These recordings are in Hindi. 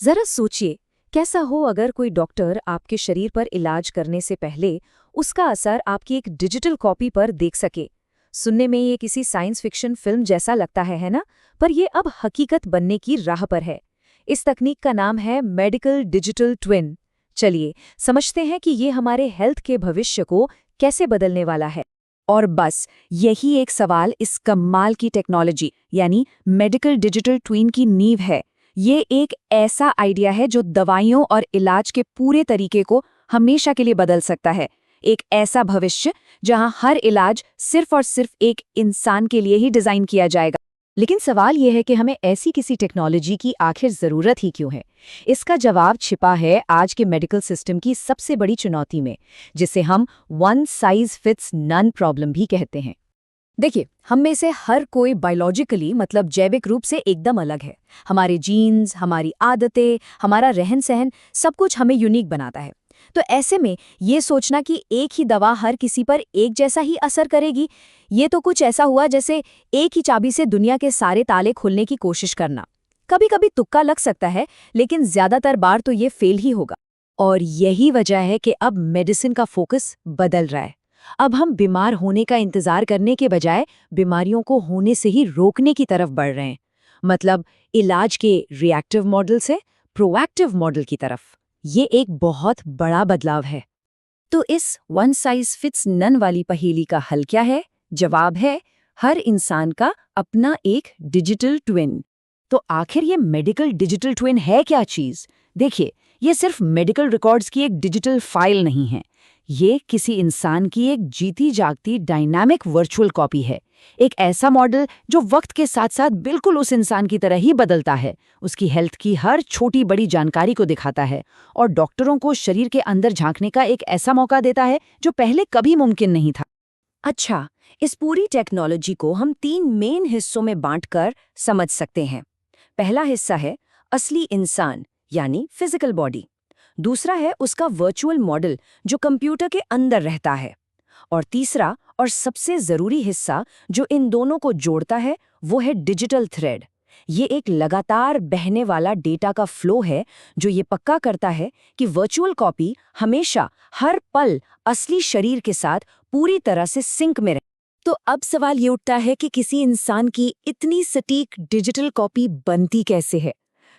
जरा सोचिए, कैसा हो अगर कोई डॉक्टर आपके शरीर पर इलाज करने से पहले उसका असर आपकी एक डिजिटल कॉपी पर देख सके। सुनने में ये किसी साइंस फिक्शन फिल्म जैसा लगता है ना? पर ये अब हकीकत बनने की राह पर है। इस तकनीक का नाम है मेडिकल डिजिटल ट्विन। चलिए समझते हैं कि ये हमारे हेल्थ के भविष्य को कैसे बदलने वाला है। और बस यही एक सवाल इस कमाल की टेक्नोलॉजी यानी मेडिकल डिजिटल ट्विन की नींव है। ये एक ऐसा आइडिया है जो दवाइयों और इलाज के पूरे तरीके को हमेशा के लिए बदल सकता है। एक ऐसा भविष्य जहां हर इलाज सिर्फ और सिर्फ एक इंसान के लिए ही डिजाइन किया जाएगा। लेकिन सवाल यह है कि हमें ऐसी किसी टेक्नोलॉजी की आखिर जरूरत ही क्यों है? इसका जवाब छिपा है आज के मेडिकल सिस्टम की सबसे बड़ी चुनौती में, जिसे हम one size fits none problem भी कहते हैं। देखिए, हम में से हर कोई बायोलॉजिकली मतलब जैविक रूप से एकदम अलग है। हमारे जीन्स, हमारी आदतें, हमारा रहन सहन सब कुछ हमें यूनिक बनाता है। तो ऐसे में ये सोचना कि एक ही दवा हर किसी पर एक जैसा ही असर करेगी, ये तो कुछ ऐसा हुआ जैसे एक ही चाबी से दुनिया के सारे ताले खोलने की कोशिश करना। कभी कभी तुक्का लग सकता है, लेकिन ज्यादातर बार तो ये फेल ही होगा। और यही वजह है कि अब मेडिसिन का फोकस बदल रहा है। अब हम बीमार होने का इंतजार करने के बजाय बीमारियों को होने से ही रोकने की तरफ बढ़ रहे हैं। मतलब इलाज के रिएक्टिव मॉडल से प्रोएक्टिव मॉडल की तरफ। ये एक बहुत बड़ा बदलाव है। तो इस वन साइज फिट्स नन वाली पहेली का हल क्या है? जवाब है हर इंसान का अपना एक डिजिटल ट्विन। तो आखिर ये मेडिकल डिजिटल ट्विन है क्या चीज? देखिए, ये सिर्फ मेडिकल रिकॉर्ड्स की एक डिजिटल फाइल नहीं है। ये किसी इंसान की एक जीती जागती डायनामिक वर्चुअल कॉपी है। एक ऐसा मॉडल जो वक्त के साथ साथ बिल्कुल उस इंसान की तरह ही बदलता है, उसकी हेल्थ की हर छोटी बड़ी जानकारी को दिखाता है और डॉक्टरों को शरीर के अंदर झांकने का एक ऐसा मौका देता है जो पहले कभी मुमकिन नहीं था। अच्छा, इस पूरी टेक्नोलॉजी को हम 3 मेन हिस्सों में बांटकर समझ सकते हैं। पहला हिस्सा है असली इंसान यानी फिजिकल बॉडी। दूसरा है उसका वर्चुअल मॉडल जो कंप्यूटर के अंदर रहता है। और तीसरा और सबसे जरूरी हिस्सा जो इन दोनों को जोड़ता है वो है डिजिटल थ्रेड। ये एक लगातार बहने वाला डेटा का फ्लो है जो ये पक्का करता है कि वर्चुअल कॉपी हमेशा हर पल असली शरीर के साथ पूरी तरह से सिंक में रहे। तो अब सवाल ये उठता है कि किसी इंसान की इतनी सटीक डिजिटल कॉपी बनती कैसे है?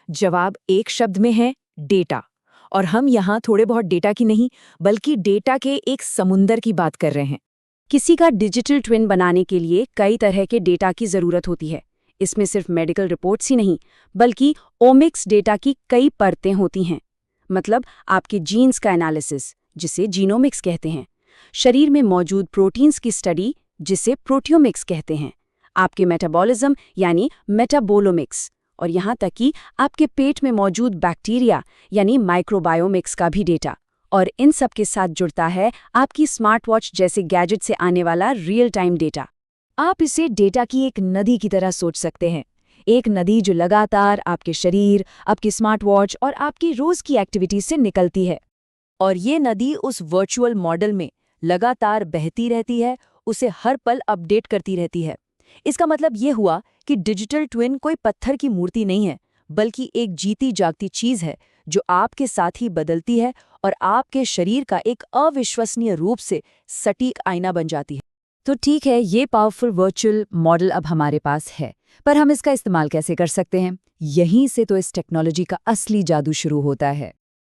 जवाब एक शब्द में है, डेटा। और हम यहाँ थोड़े बहुत डेटा की नहीं, बल्कि डेटा के एक समुंदर की बात कर रहे हैं। किसी का डिजिटल ट्विन बनाने के लिए कई तरह के डेटा की जरूरत होती है। इसमें सिर्फ मेडिकल रिपोर्ट्स ही नहीं, बल्कि ओमिक्स डेटा की कई परतें होती हैं। मतलब आपके जीन्स का एनालिसिस, जिसे जीनोमिक्स कहते हैं, शरीर में मौजूद प्रोटीन्स की स्टडी, जिसे प्रोटियोमिक्स कहते हैं, आपके मेटाबॉलिज्म यानी मेटाबोलोमिक्स, और यहाँ तक कि आपके पेट में मौजूद बैक्टीरिया यानी माइक्रोबायोमिक्स का भी डेटा। और इन सब के साथ जुड़ता है आपकी स्मार्ट वॉच जैसे गैजेट से आने वाला रियल टाइम डेटा। आप इसे डेटा की एक नदी की तरह सोच सकते हैं। एक नदी जो लगातार आपके शरीर, आपकी स्मार्ट वॉच और आपकी रोज की एक्टिविटीज से निकलती है। और ये नदी उस वर्चुअल मॉडल में लगातार बहती रहती है, उसे हर पल अपडेट करती रहती है। इसका मतलब ये हुआ कि डिजिटल ट्विन कोई पत्थर की मूर्ति नहीं है, बल्कि एक जीती जागती चीज है जो आपके साथ ही बदलती है और आपके शरीर का एक अविश्वसनीय रूप से सटीक आईना बन जाती है। तो ठीक है, ये पावरफुल वर्चुअल मॉडल अब हमारे पास है, पर हम इसका इस्तेमाल कैसे कर सकते हैं? यहीं से तो इस टेक्नोलॉजी का असली जादू शुरू होता है।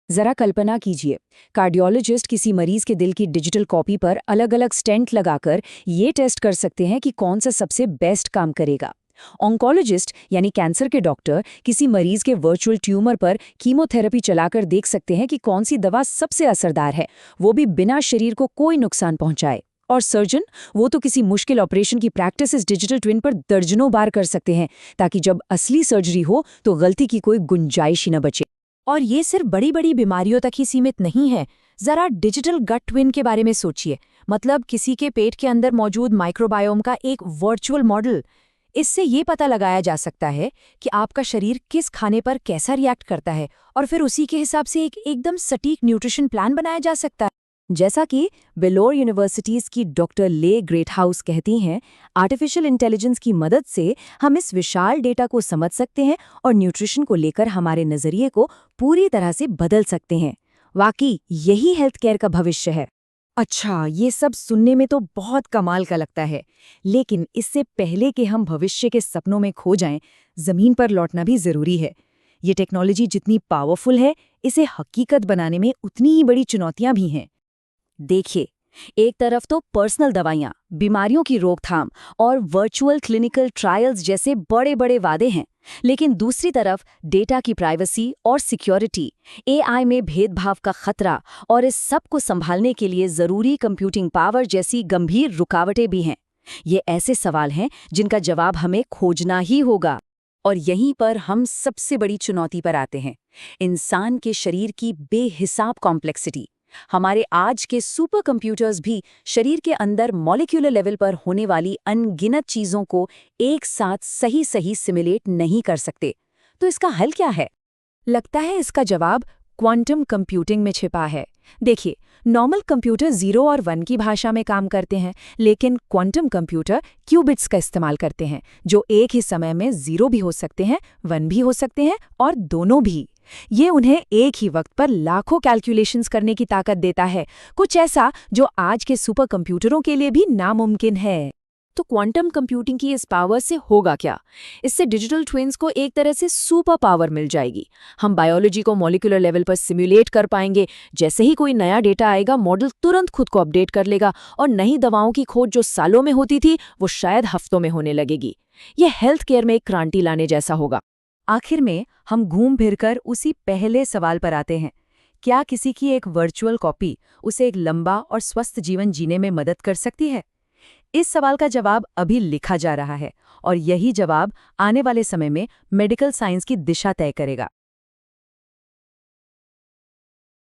जरा कल्पना कीजिए, कार्डियोलॉजिस्ट किसी मरीज के दिल की डिजिटल कॉपी पर अलग अलग स्टेंट लगाकर ये टेस्ट कर सकते हैं कि कौन सा सबसे बेस्ट काम करेगा। ऑन्कोलॉजिस्ट यानी कैंसर के डॉक्टर किसी मरीज के वर्चुअल ट्यूमर पर कीमोथेरेपी चलाकर देख सकते हैं कि कौन सी दवा सबसे असरदार है, वो भी बिना शरीर को कोई नुकसान पहुंचाए। और सर्जन, वो तो किसी मुश्किल ऑपरेशन की प्रैक्टिस इस डिजिटल ट्विन पर दर्जनों बार कर सकते हैं, ताकि जब असली सर्जरी हो तो गलती की कोई गुंजाइश ही न बचे। और ये सिर्फ बड़ी बड़ी बीमारियों तक ही सीमित नहीं है। जरा डिजिटल गट ट्विन के बारे में सोचिए। मतलब किसी के पेट के अंदर मौजूद माइक्रोबायोम का एक वर्चुअल मॉडल। इससे ये पता लगाया जा सकता है कि आपका शरीर किस खाने पर कैसा रिएक्ट करता है, और फिर उसी के हिसाब से एक एकदम सटीक न्यूट्रिशन प्लान बनाया जा सकता है। जैसा कि बेलोर यूनिवर्सिटीज की डॉक्टर ले ग्रेटहाउस कहती हैं, आर्टिफिशियल इंटेलिजेंस की मदद से हम इस विशाल डेटा को समझ सकते हैं और न्यूट्रिशन को लेकर हमारे नजरिए को पूरी तरह से बदल सकते हैं। वाकई यही हेल्थ केयर का भविष्य है। अच्छा, ये सब सुनने में तो बहुत कमाल का लगता है, लेकिन इससे पहले कि हम भविष्य के सपनों में खो जाएं, जमीन पर लौटना भी जरूरी है। ये टेक्नोलॉजी जितनी पावरफुल है, इसे हकीकत बनाने में उतनी ही बड़ी चुनौतियां भी हैं। देखिए, एक तरफ तो पर्सनल दवाइयाँ, बीमारियों की रोकथाम और वर्चुअल क्लिनिकल ट्रायल्स जैसे बड़े बड़े वादे हैं, लेकिन दूसरी तरफ डेटा की प्राइवेसी और सिक्योरिटी, एआई में भेदभाव का खतरा और इस सब को संभालने के लिए जरूरी कंप्यूटिंग पावर जैसी गंभीर रुकावटें भी हैं। ये ऐसे सवाल हैं जिनका जवाब हमें खोजना ही होगा। और यहीं पर हम सबसे बड़ी चुनौती पर आते हैं, इंसान के शरीर की बेहिसाब कॉम्प्लेक्सिटी। हमारे आज के सुपर कंप्यूटर्स भी शरीर के अंदर मॉलिक्यूलर लेवल पर होने वाली अनगिनत चीजों को एक साथ सही सही सिमुलेट नहीं कर सकते। तो इसका हल क्या है? लगता है इसका जवाब क्वांटम कंप्यूटिंग में छिपा है। देखिए, नॉर्मल कंप्यूटर 0 और 1 की भाषा में काम करते हैं, लेकिन क्वांटम कंप्यूटर क्यूबिट्स का इस्तेमाल करते हैं, जो एक ही समय में 0 भी हो सकते हैं, 1 भी हो सकते हैं और दोनों भी। ये उन्हें एक ही वक्त पर लाखों कैलकुलेशंस करने की ताकत देता है, कुछ ऐसा जो आज के सुपर कंप्यूटरों के लिए भी नामुमकिन है। तो क्वांटम कंप्यूटिंग की इस पावर से होगा क्या? इससे डिजिटल ट्विन्स को एक तरह से सुपर पावर मिल जाएगी। हम बायोलॉजी को मॉलिक्यूलर लेवल पर सिम्युलेट कर पाएंगे। जैसे ही कोई नया डेटा आएगा, मॉडल तुरंत खुद को अपडेट कर लेगा और नई दवाओं की खोज जो सालों में होती थी, वो शायद हफ्तों में होने लगेगी। ये हेल्थ केयर में एक क्रांति लाने जैसा होगा। आखिर में हम घूम फिरकर उसी पहले सवाल पर आते हैं, क्या किसी की एक वर्चुअल कॉपी उसे एक लंबा और स्वस्थ जीवन जीने में मदद कर सकती है? इस सवाल का जवाब अभी लिखा जा रहा है और यही जवाब आने वाले समय में मेडिकल साइंस की दिशा तय करेगा।